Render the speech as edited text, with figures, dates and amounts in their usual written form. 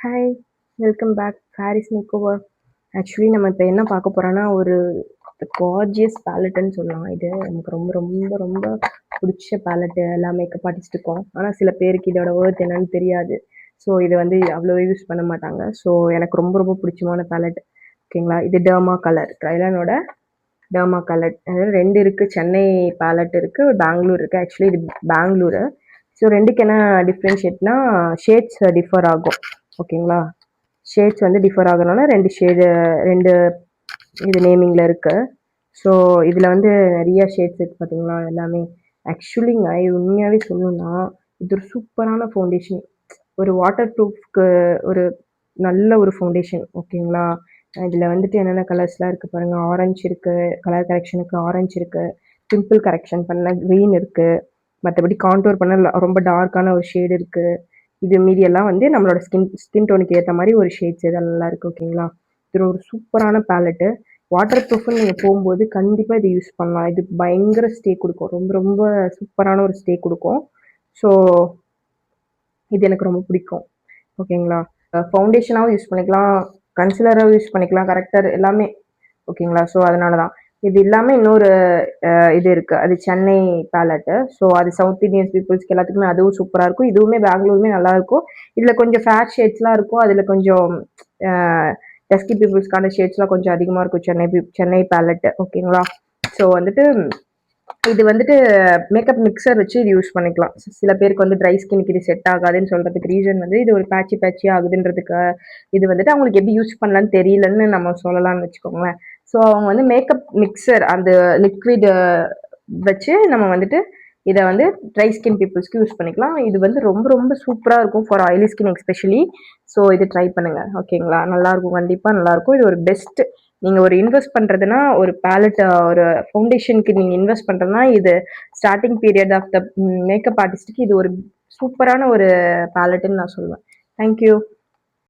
Hi, welcome back Paris makeover. Actually நம்ம இப்போ என்ன பார்க்க போறோம்னா, ஒரு கார்ஜியஸ் பேலட்டுன்னு சொல்லலாம். இது நமக்கு ரொம்ப ரொம்ப ரொம்ப பிடிச்ச பேலட்டு எல்லா மேக்கப் ஆர்டிஸ்ட்டுக்கும். ஆனால் சில பேருக்கு இதோட வேர்த் என்னன்னு தெரியாது. ஸோ இதை வந்து அவ்வளோ யூஸ் பண்ண மாட்டாங்க. ஸோ எனக்கு ரொம்ப ரொம்ப பிடிச்சமான பேலட். ஓகேங்களா, இது டர்மா கலர் ட்ரைலனோட டர்மா கலர். அதாவது ரெண்டு இருக்குது, சென்னை பேலட் இருக்குது, பெங்களூர் இருக்குது. ஆக்சுவலி இது பெங்களூரு. ஸோ ரெண்டுக்கு என்ன டிஃப்ரென்ஷியேட்னா ஷேட்ஸ் டிஃபர் ஆகும். ஓகேங்களா, ஷேட்ஸ் வந்து டிஃபர் ஆகுறதுனால ரெண்டு இது நேமிங்கில் இருக்குது. ஸோ இதில் வந்து நிறைய ஷேட்ஸ் இருக்குது பார்த்தீங்களா எல்லாமே. ஆக்சுவலிங்க இது உண்மையாகவே சொல்லணும்னா இது ஒரு சூப்பரான ஃபவுண்டேஷன். ஒரு வாட்டர் ப்ரூஃப்க்கு ஒரு நல்ல ஒரு ஃபவுண்டேஷன். ஓகேங்களா, இதில் வந்துட்டு என்னென்ன கலர்ஸ்லாம் இருக்குது பாருங்கள். ஆரஞ்சு இருக்குது, கலர் கரெக்ஷனுக்கு ஆரஞ்சு இருக்குது, பிம்பிள் கரெக்ஷன் பண்ண க்ரீன் இருக்குது, மற்றபடி கான்டோர் பண்ண ரொம்ப டார்க்கான ஒரு ஷேடு இருக்குது. இது மீதி எல்லாம் வந்து நம்மளோட ஸ்கின் டோனுக்கு ஏற்ற மாதிரி ஒரு ஷேட்ஸ் இதெல்லாம் இருக்குது. ஓகேங்களா, இது ஒரு சூப்பரான பேலட்டு. வாட்டர் ப்ரூஃப்னு நீங்கள் போகும்போது கண்டிப்பாக இது யூஸ் பண்ணலாம். இது பயங்கர ஸ்டே கொடுக்கும், ரொம்ப ரொம்ப சூப்பரான ஒரு ஸ்டே கொடுக்கும். ஸோ இது எனக்கு ரொம்ப பிடிக்கும். ஓகேங்களா, ஃபவுண்டேஷனாகவும் யூஸ் பண்ணிக்கலாம், கன்சிலராகவும் யூஸ் பண்ணிக்கலாம், கரெக்டர் எல்லாமே. ஓகேங்களா, ஸோ அதனால தான் இது இல்லாமல் இன்னொரு இது இருக்குது, அது சென்னை பேலட்டு. ஸோ அது சவுத் இந்தியன் பீப்புள்ஸ்க்கு எல்லாத்துக்குமே அதுவும் சூப்பராக இருக்கும். இதுவுமே பெங்களூருமே நல்லாயிருக்கும். இதில் கொஞ்சம் ஃபேட் ஷேட்ஸ்லாம் இருக்கும், அதில் கொஞ்சம் டஸ்கி பீப்புள்ஸ்க்கான ஷேட்ஸ்லாம் கொஞ்சம் அதிகமாக இருக்கும் சென்னை பேலட்டு. ஓகேங்களா, ஸோ வந்துட்டு இது வந்துட்டு மேக்கப் மிக்சர் வச்சு இது யூஸ் பண்ணிக்கலாம். சில பேருக்கு வந்து ட்ரை ஸ்கின்க்கு இது செட் ஆகாதுன்னு சொல்கிறதுக்கு ரீசன் வந்து இது ஒரு பேட்சி ஆகுதுன்றதுக்கு. இது வந்துட்டு அவங்களுக்கு எப்படி யூஸ் பண்ணலான்னு தெரியலன்னு நம்ம சொல்லலாம்னு வச்சுக்கோங்களேன். ஸோ அவங்க வந்து மேக்கப் மிக்சர் அந்த லிக்விட் வச்சு நம்ம வந்துட்டு இதை வந்து ட்ரை ஸ்கின் பீப்புள்ஸ்க்கு யூஸ் பண்ணிக்கலாம். இது வந்து ரொம்ப ரொம்ப சூப்பராக இருக்கும் for oily skin especially. So இது ட்ரை பண்ணுங்கள். ஓகேங்களா, நல்லாயிருக்கும், கண்டிப்பாக நல்லாயிருக்கும். இது ஒரு பெஸ்ட். நீங்கள் ஒரு இன்வெஸ்ட் பண்ணுறதுனா ஒரு பேலட் ஒரு ஃபவுண்டேஷனுக்கு நீங்கள் இன்வெஸ்ட் பண்ணுறதுனா இது starting period of the makeup ஆர்டிஸ்ட்டுக்கு இது ஒரு சூப்பரான ஒரு பேலட்டுன்னு நான் சொல்லுவேன். தேங்க்யூ.